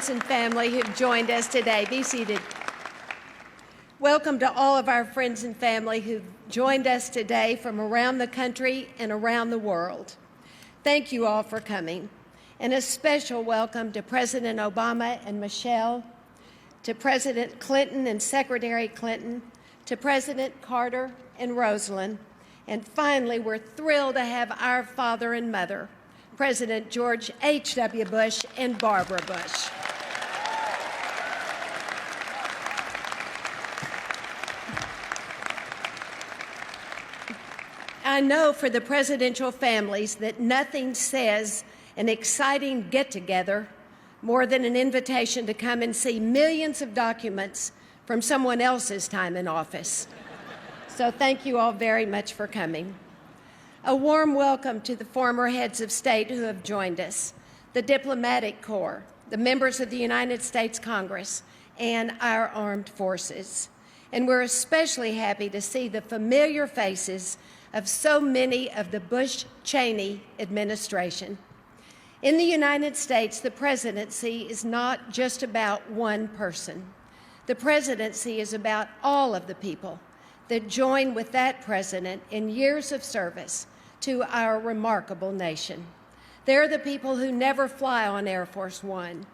And family who've joined us today. Be seated. Welcome to all of our friends and family who've joined us today from around the country and around the world. Thank you all for coming. And a special welcome to President Obama and Michelle, to President Clinton and Secretary Clinton, to President Carter and Rosalind, and finally, we're thrilled to have our father and mother, President George H.W. Bush and Barbara Bush. I know for the presidential families that nothing says an exciting get-together more than an invitation to come and see millions of documents from someone else's time in office. So thank you all very much for coming. A warm welcome to the former heads of state who have joined us, the diplomatic corps, the members of the United States Congress, and our armed forces. And we're especially happy to see the familiar faces of so many of the Bush-Cheney administration. In the United States, the presidency is not just about one person. The presidency is about all of the people that join with that president in years of service to our remarkable nation. They're the people who never fly on Air Force One,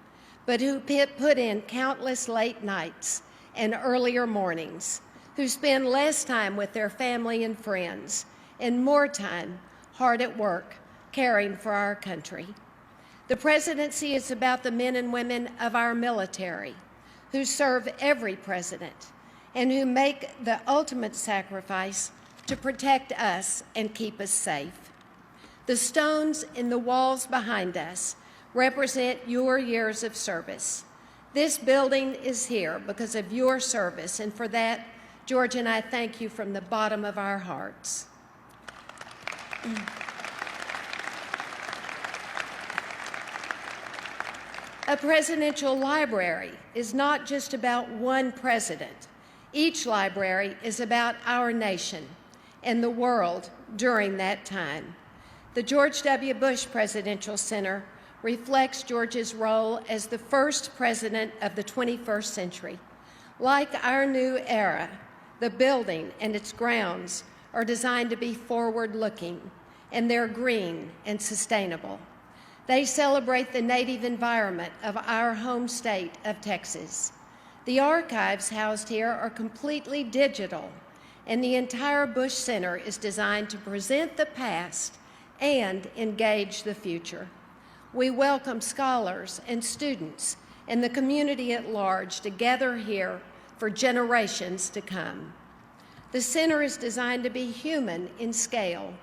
but who put in countless late nights and earlier mornings, who spend less time with their family and friends and more time hard at work caring for our country. The presidency is about the men and women of our military who serve every president and who make the ultimate sacrifice to protect us and keep us safe. The stones in the walls behind us represent your years of service. This building is here because of your service, and for that, George and I thank you from the bottom of our hearts. A presidential library is not just about one president. Each library is about our nation and the world during that time. The George W. Bush Presidential Center reflects George's role as the first president of the 21st century. Like our new era, the building and its grounds are designed to be forward-looking, and they're green and sustainable. They celebrate the native environment of our home state of Texas. The archives housed here are completely digital, and the entire Bush Center is designed to present the past and engage the future. We welcome scholars and students and the community at large to gather here for generations to come. The center is designed to be human in scale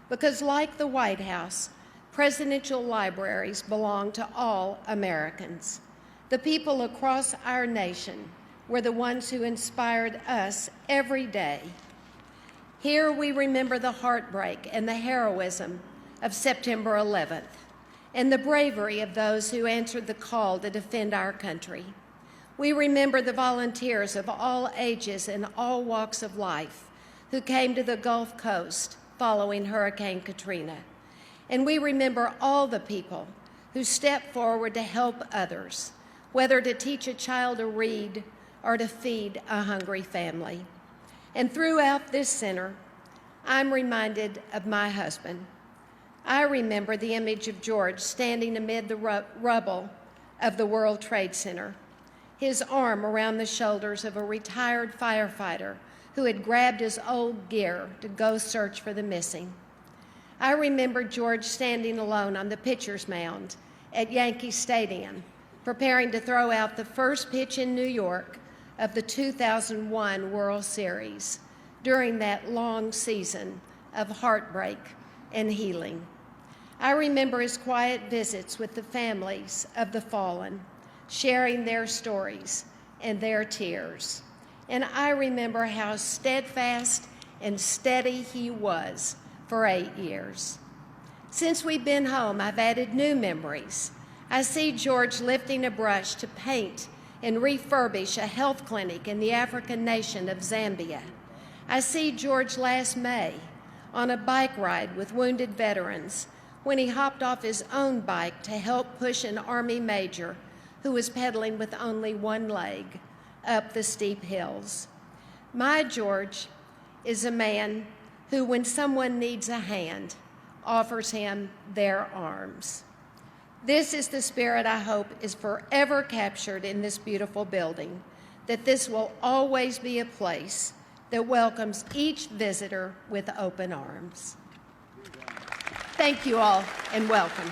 because, like the White House, presidential libraries belong to all Americans. The people across our nation were the ones who inspired us every day. Here we remember the heartbreak and the heroism of September 11th and the bravery of those who answered the call to defend our country. We remember the volunteers of all ages and all walks of life who came to the Gulf Coast following Hurricane Katrina. And we remember all the people who stepped forward to help others, whether to teach a child to read or to feed a hungry family. And throughout this center, I'm reminded of my husband. I remember the image of George standing amid the rubble of the World Trade Center, his arm around the shoulders of a retired firefighter who had grabbed his old gear to go search for the missing. I remember George standing alone on the pitcher's mound at Yankee Stadium, preparing to throw out the first pitch in New York of the 2001 World Series during that long season of heartbreak and healing. I remember his quiet visits with the families of the fallen, sharing their stories and their tears. And I remember how steadfast and steady he was for 8 years. Since we've been home, I've added new memories. I see George lifting a brush to paint and refurbish a health clinic in the African nation of Zambia. I see George last May on a bike ride with wounded veterans when he hopped off his own bike to help push an Army major who was pedaling with only one leg up the steep hills. My George is a man who, when someone needs a hand, offers him their arms. This is the spirit I hope is forever captured in this beautiful building, that this will always be a place that welcomes each visitor with open arms. Thank you all, and welcome.